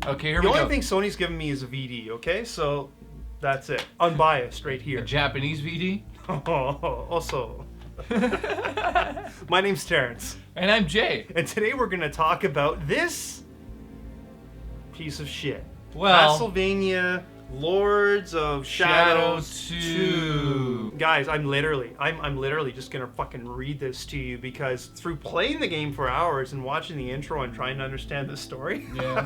Okay, here we go. The only thing Sony's given me is a VD, okay? So that's it. Unbiased right A here. Japanese VD. Also. My name's Terence. And I'm Jay. And today we're going to talk about this piece of shit. Well, Castlevania Lords of Shadows 2. Guys, I'm literally just gonna fucking read this to you because through playing the game for hours and watching the intro and trying to understand the story, Yeah.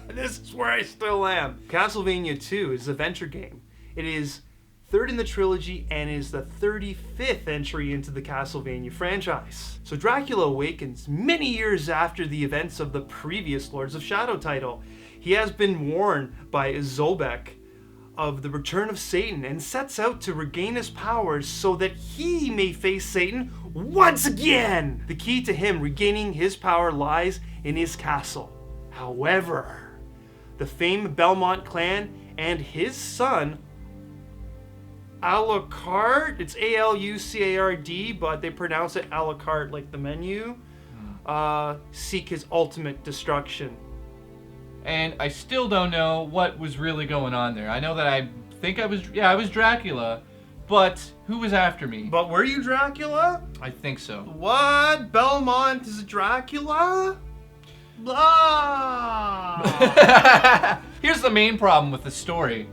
this is where I still am. Castlevania 2 is a adventure game. It is third in the trilogy and is the 35th entry into the Castlevania franchise. So Dracula awakens many years after the events of the previous Lords of Shadow title. He has been warned by Zobek of the return of Satan and sets out to regain his powers so that he may face Satan once again. The key to him regaining his power lies in his castle. However, the famed Belmont clan and his son Alucard, it's A-L-U-C-A-R-D, but they pronounce it a la carte like the menu, seek his ultimate destruction. And I still don't know what was really going on there. I know that I was Dracula, but who was after me? But were you Dracula? I think so. What? Belmont is Dracula? Blah! Here's the main problem with the story.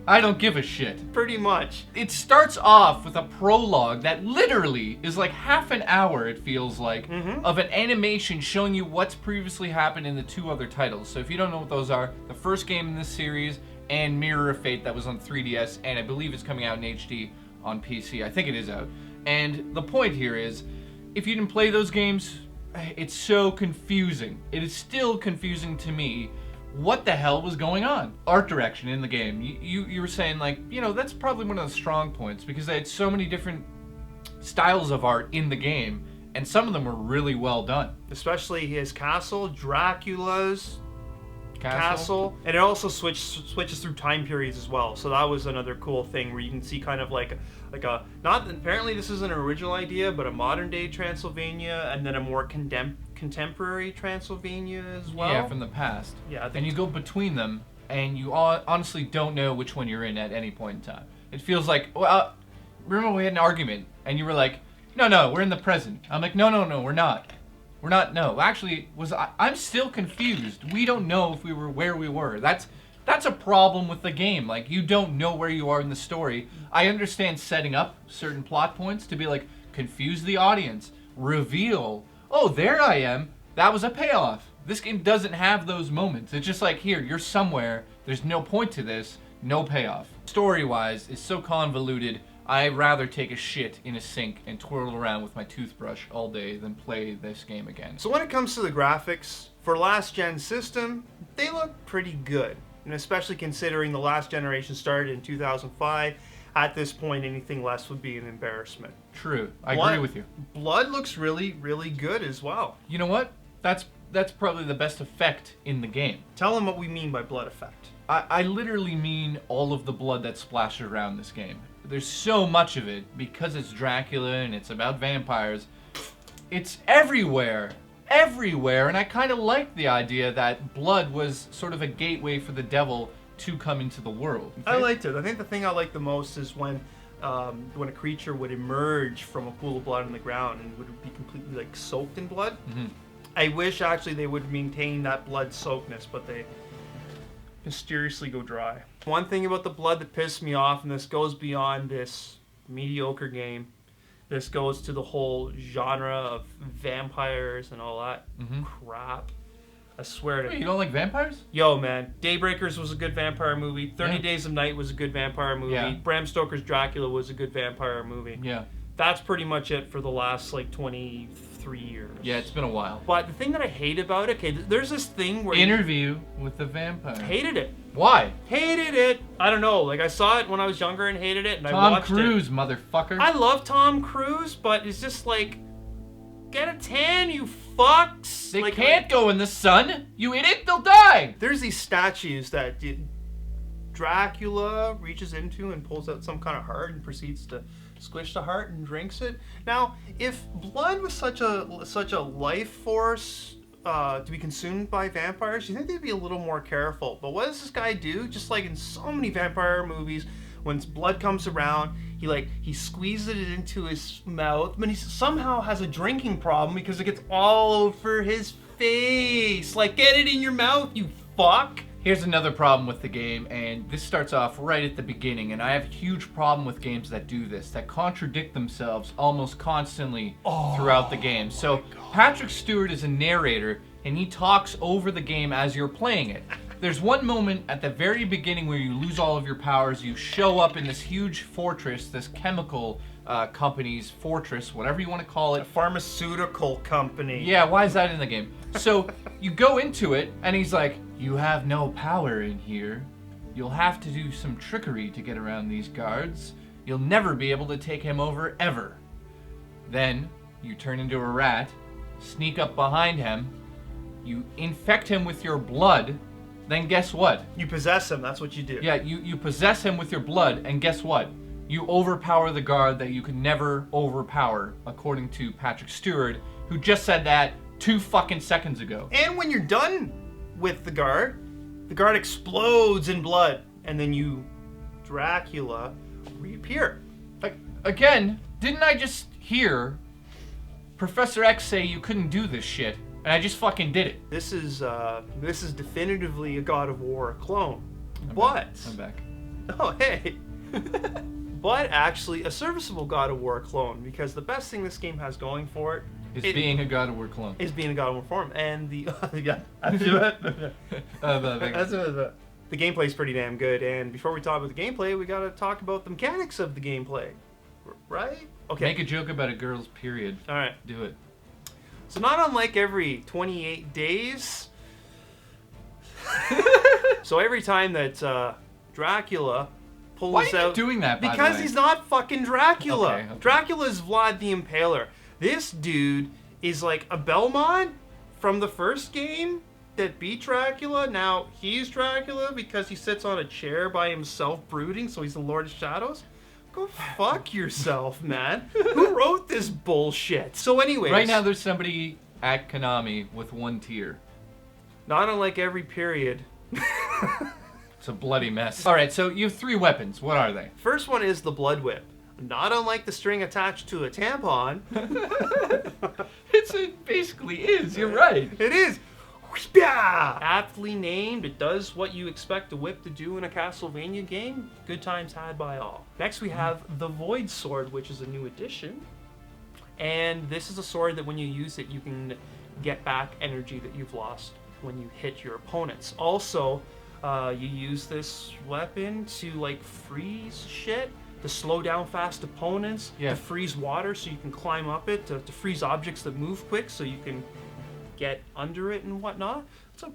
I don't give a shit. Pretty much. It starts off with a prologue that literally is like half an hour, it feels like, of an animation showing you what's previously happened in the two other titles. So if you don't know what those are, the first game in this series and Mirror of Fate that was on 3DS, and I believe it's coming out in HD on PC. I think it is out. And the point here is, if you didn't play those games, it's so confusing. It is still confusing to me. What the hell was going on? Art direction in the game. You were saying, like, you know, that's probably one of the strong points because they had so many different styles of art in the game, and some of them were really well done. Especially his castle, Dracula's castle. And it also switches through time periods as well. So that was another cool thing where you can see kind of like a not apparently this isn't an original idea, but a modern day Transylvania and then a more contemporary Transylvania as well. Yeah, from the past. Yeah, and you go between them, and you honestly don't know which one you're in at any point in time. It feels like, well, remember we had an argument, and you were like, no, we're in the present. I'm like, no, we're not. We're not, no. Actually, I'm still confused. We don't know if we were where we were. That's a problem with the game. Like, you don't know where you are in the story. I understand setting up certain plot points to be like, confuse the audience, reveal, oh, there I am. That was a payoff. This game doesn't have those moments. It's just like, here, you're somewhere. There's no point to this. No payoff. Story-wise, it's so convoluted. I'd rather take a shit in a sink and twirl around with my toothbrush all day than play this game again. So when it comes to the graphics, for last gen system, they look pretty good. And especially considering the last generation started in 2005, at this point, anything less would be an embarrassment. True. I agree with you. Blood looks really, really good as well. You know what? That's probably the best effect in the game. Tell them what we mean by blood effect. I literally mean all of the blood that splashes around this game. There's so much of it because it's Dracula and it's about vampires. It's everywhere. And I kind of like the idea that blood was sort of a gateway for the devil to come into the world. Okay? I liked it. I think the thing I like the most is when a creature would emerge from a pool of blood on the ground and would be completely like soaked in blood. I wish actually they would maintain that blood soakedness, but they mysteriously go dry. One thing about the blood that pissed me off, and this goes beyond this mediocre game, this goes to the whole genre of vampires and all that crap. I swear to Wait, you don't like vampires? Yo, man. Daybreakers was a good vampire movie. 30 Days of Night was a good vampire movie. Yeah. Bram Stoker's Dracula was a good vampire movie. Yeah. That's pretty much it for the last, 23 years. Yeah, it's been a while. But the thing that I hate about it, okay, there's this thing where... Interview with the Vampire. Hated it. Why? Hated it. I don't know. I saw it when I was younger and hated it, and I watched Tom Cruise, motherfucker. I love Tom Cruise, but it's just like... Get a tan, you fucks! They can't go in the sun! You idiot, they'll die! There's these statues that Dracula reaches into and pulls out some kind of heart and proceeds to squish the heart and drinks it. Now, if blood was such a life force to be consumed by vampires, you think they'd be a little more careful. But what does this guy do? Just like in so many vampire movies, when blood comes around, he squeezes it into his mouth, but he somehow has a drinking problem because it gets all over his face. Like, get it in your mouth, you fuck. Here's another problem with the game, and this starts off right at the beginning, and I have a huge problem with games that do this, that contradict themselves almost constantly throughout the game. So Patrick Stewart is a narrator, and he talks over the game as you're playing it. There's one moment at the very beginning where you lose all of your powers, you show up in this huge fortress, this chemical company's fortress, whatever you want to call it. A pharmaceutical company. Yeah, why is that in the game? So you go into it, and he's like, you have no power in here. You'll have to do some trickery to get around these guards. You'll never be able to take him over, ever. Then you turn into a rat, sneak up behind him, you infect him with your blood, then guess what? You possess him, that's what you do. Yeah, you possess him with your blood, and guess what? You overpower the guard that you could never overpower, according to Patrick Stewart, who just said that 2 fucking seconds ago. And when you're done with the guard explodes in blood, and then you, Dracula, reappear. Like, again, didn't I just hear Professor X say you couldn't do this shit? And I just fucking did it. This is definitively a God of War clone. I'm back. Oh, hey. But actually a serviceable God of War clone, because the best thing this game has going for it Is being a God of War clone. Is being a God of War form. And the the gameplay is pretty damn good. And before we talk about the gameplay, we gotta talk about the mechanics of the gameplay. Right? Okay. Make a joke about a girl's period. Alright. Do it. So not unlike every 28 days. So every time that Dracula pulls Why are you out... doing that, by the Because way? he's not fucking Dracula. Okay. Dracula's Vlad the Impaler. This dude is like a Belmont from the first game that beat Dracula. Now he's Dracula because he sits on a chair by himself brooding, so he's the Lord of Shadows. Go fuck yourself, man. Who wrote this bullshit? So anyways... Right now there's somebody at Konami with 1 tear. Not unlike every period. It's a bloody mess. Alright, so you have 3 weapons. What are they? First one is the Blood Whip. Not unlike the string attached to a tampon. It basically is, you're right. It is. Aptly named, it does what you expect a whip to do in a Castlevania game. Good times had by all. Next we have the Void Sword, which is a new addition. And this is a sword that when you use it, you can get back energy that you've lost when you hit your opponents. Also, you use this weapon to like freeze shit, to slow down fast opponents, to freeze water so you can climb up it, to freeze objects that move quick so you can get under it and whatnot. It's a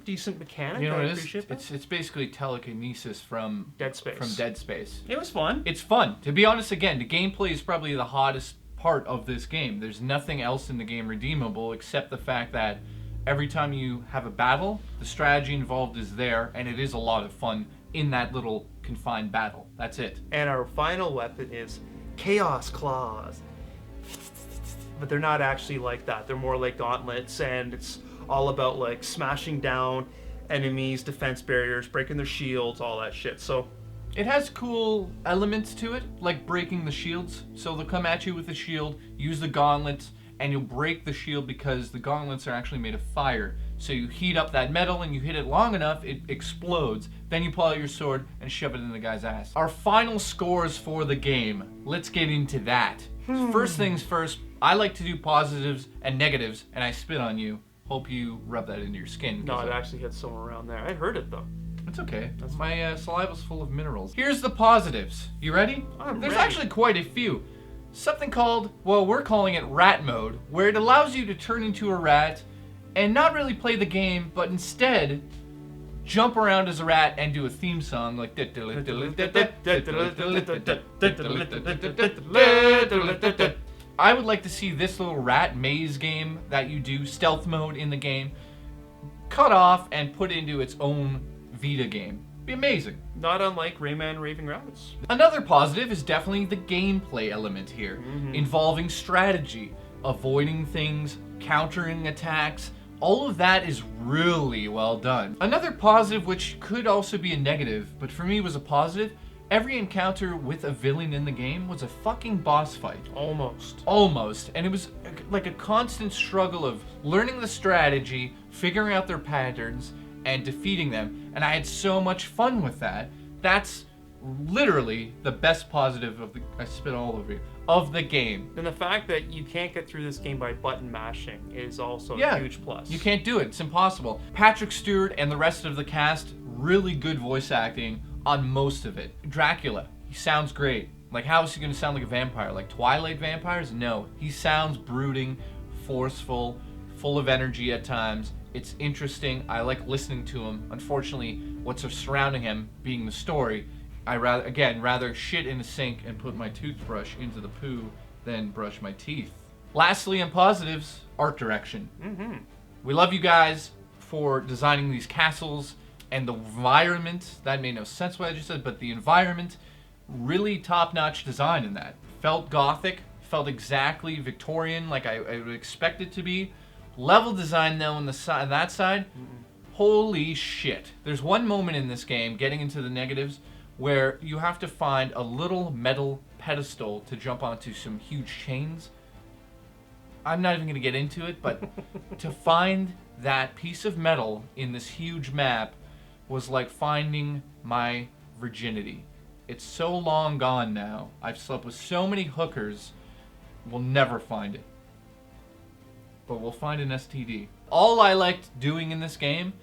decent mechanic. You know what I it appreciate is? that. It's basically telekinesis from Dead Space. It was fun. It's fun. To be honest, again, the gameplay is probably the hottest part of this game. There's nothing else in the game redeemable except the fact that every time you have a battle, the strategy involved is there, and it is a lot of fun in that little confined battle. That's it. And our final weapon is Chaos Claws. But they're not actually like that. They're more like gauntlets, and it's all about like smashing down enemies, defense barriers, breaking their shields, all that shit. So it has cool elements to it, like breaking the shields. So they'll come at you with a shield, use the gauntlets, and you'll break the shield because the gauntlets are actually made of fire. So you heat up that metal and you hit it long enough, it explodes. Then you pull out your sword and shove it in the guy's ass. Our final scores for the game. Let's get into that. First things first, I like to do positives and negatives, and I spit on you. Hope you rub that into your skin. No, it actually hit somewhere around there. I heard it though. It's okay. My saliva's full of minerals. Here's the positives. You ready? There's ready. actually quite a few. Something called, well, we're calling it rat mode, where it allows you to turn into a rat and not really play the game, but instead jump around as a rat and do a theme song like I would like to see this little rat maze game that you do, stealth mode in the game, cut off and put into its own Vita game. Be amazing. Not unlike Rayman Raving Rabbits. Another positive is definitely the gameplay element here, involving strategy, avoiding things, countering attacks, All of that is really well done. Another positive, which could also be a negative, but for me was a positive, every encounter with a villain in the game was a fucking boss fight. Almost. And it was like a constant struggle of learning the strategy, figuring out their patterns, and defeating them. And I had so much fun with that. That's literally the best positive of the, I spit all over you, of the game. And the fact that you can't get through this game by button mashing is also a huge plus. You can't do it. It's impossible. Patrick Stewart and the rest of the cast, really good voice acting on most of it. Dracula, he sounds great. Like, how is he going to sound like a vampire? Like Twilight vampires? No. He sounds brooding, forceful, full of energy at times. It's interesting. I like listening to him. Unfortunately, what's surrounding him being the story, I rather shit in a sink and put my toothbrush into the poo than brush my teeth. Lastly, in positives, art direction. Mm-hmm. We love you guys for designing these castles and the environment. That made no sense what I just said, but the environment, really top-notch design in that. Felt gothic, felt exactly Victorian like I would expect it to be. Level design though on that side, holy shit. There's one moment in this game, getting into the negatives, where you have to find a little metal pedestal to jump onto some huge chains. I'm not even going to get into it, but to find that piece of metal in this huge map was like finding my virginity. It's so long gone now. I've slept with so many hookers, we'll never find it. But we'll find an STD. All I liked doing in this game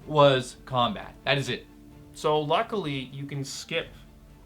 was combat. That is it. So luckily, you can skip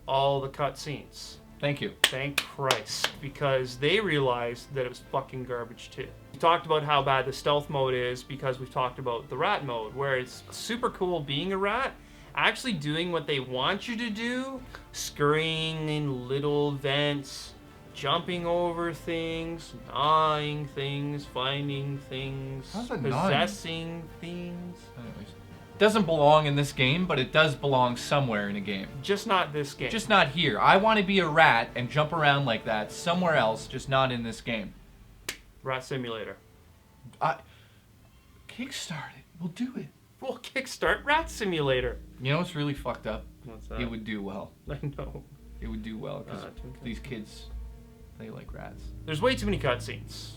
all the cutscenes. Thank you. Thank Christ, because they realized that it was fucking garbage too. We talked about how bad the stealth mode is because we've talked about the rat mode, where it's super cool being a rat, actually doing what they want you to do, scurrying in little vents, jumping over things, gnawing things, finding things, possessing things. Anyways. Doesn't belong in this game, but it does belong somewhere in a game. Just not this game. Just not here. I want to be a rat and jump around like that somewhere else, just not in this game. Rat Simulator. Kickstart it. We'll do it. We'll kickstart Rat Simulator. You know what's really fucked up? What's that? It would do well. I know. It would do well because these kids, they like rats. There's way too many cutscenes.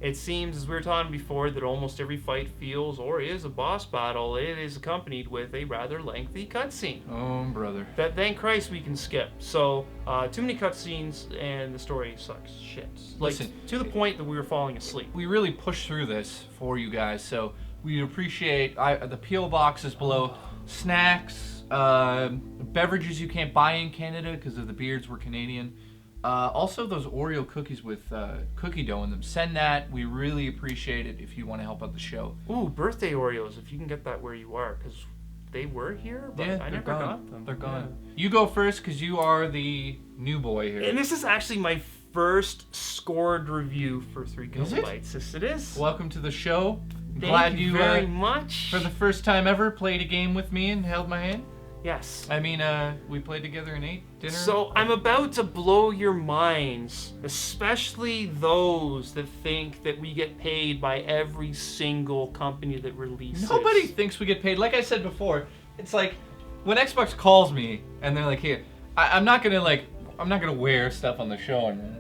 It seems, as we were talking before, that almost every fight feels or is a boss battle. It is accompanied with a rather lengthy cutscene. Oh, brother. That, thank Christ, we can skip. So, too many cutscenes and the story sucks shit. Like, Listen, to the point that we were falling asleep. We really pushed through this for you guys, so we appreciate the P.O. boxes below. Snacks, beverages you can't buy in Canada because of the beards, we're Canadian. Also, those Oreo cookies with cookie dough in them. Send that. We really appreciate it if you want to help out the show. Ooh, birthday Oreos, if you can get that where you are, because they were here, but I never got them. They're gone. You go first because you are the new boy here. And this is actually my first scored review for 3 Kilobytes. Yes, it is. Welcome to the show. Thank you very much. For the first time ever, played a game with me and held my hand. Yes. I mean, we played together and ate dinner. So I'm about to blow your minds, especially those that think that we get paid by every single company that releases. Nobody thinks we get paid. Like I said before, it's like when Xbox calls me and they're like, "Here, I'm not gonna wear stuff on the show." And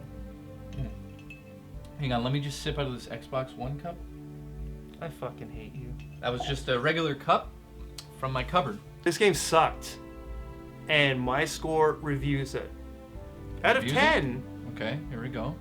hang on, let me just sip out of this Xbox One cup. I fucking hate you. That was just a regular cup from my cupboard. This game sucked, and my score reviews it. Out of 10, okay, here we go.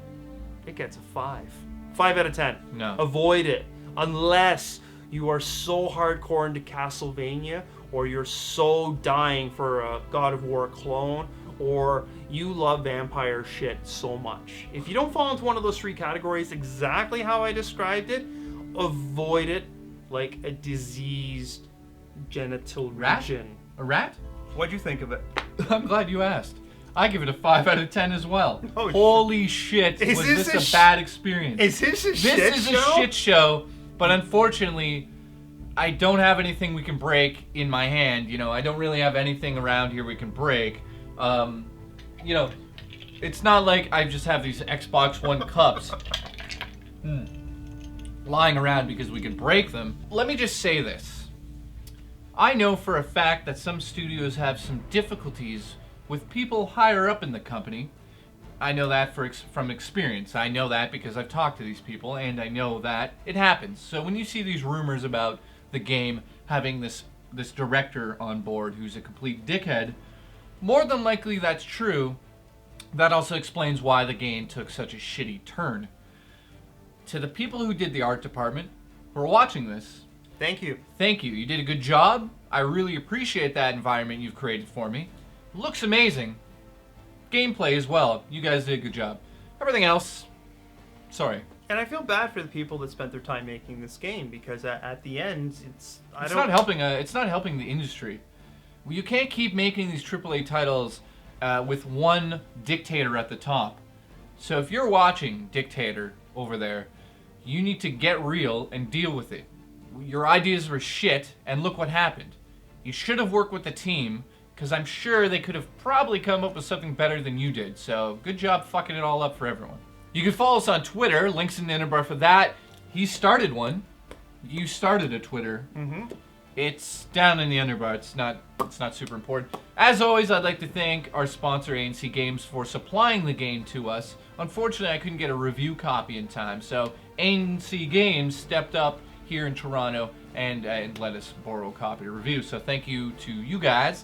It gets a 5. 5 out of 10. No. Avoid it unless you are so hardcore into Castlevania, or you're so dying for a God of War clone, or you love vampire shit so much. If you don't fall into one of those 3 categories exactly how I described it, avoid it like a diseased genital region. A rat? What'd you think of it? I'm glad you asked. I give it a 5 out of 10 as well. Oh, holy shit, was this a bad experience? Is this a shit show? This is a shit show, but unfortunately, I don't have anything we can break in my hand. You know, I don't really have anything around here we can break. You know, it's not like I just have these Xbox One cups. lying around because we could break them. Let me just say this. I know for a fact that some studios have some difficulties with people higher up in the company. I know that from experience. I know that because I've talked to these people, and I know that it happens. So when you see these rumors about the game having this director on board who's a complete dickhead, more than likely that's true. That also explains why the game took such a shitty turn. To the people who did the art department, who are watching this, thank you. Thank you. You did a good job. I really appreciate that environment you've created for me. Looks amazing. Gameplay as well. You guys did a good job. Everything else, sorry. And I feel bad for the people that spent their time making this game, because at the end, it's not helping the industry. You can't keep making these AAA titles with one dictator at the top. So if you're watching, dictator over there, you need to get real and deal with it. Your ideas were shit, and look what happened. You should have worked with the team, because I'm sure they could have probably come up with something better than you did. So good job fucking it all up for everyone. You can follow us on Twitter. Links in the inner bar for that. He started one. You started a Twitter. Mm-hmm. It's down in the underbar. It's not super important. As always, I'd like to thank our sponsor, ANC Games, for supplying the game to us. Unfortunately, I couldn't get a review copy in time, so ANC Games stepped up here in Toronto and let us borrow a copy to review. So thank you to you guys.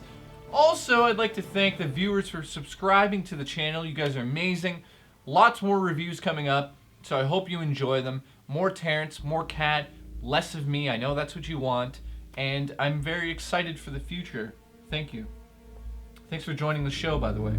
Also, I'd like to thank the viewers for subscribing to the channel. You guys are amazing. Lots more reviews coming up, so I hope you enjoy them. More Terence, more Cat, less of me. I know that's what you want. And I'm very excited for the future. Thank you. Thanks for joining the show, by the way.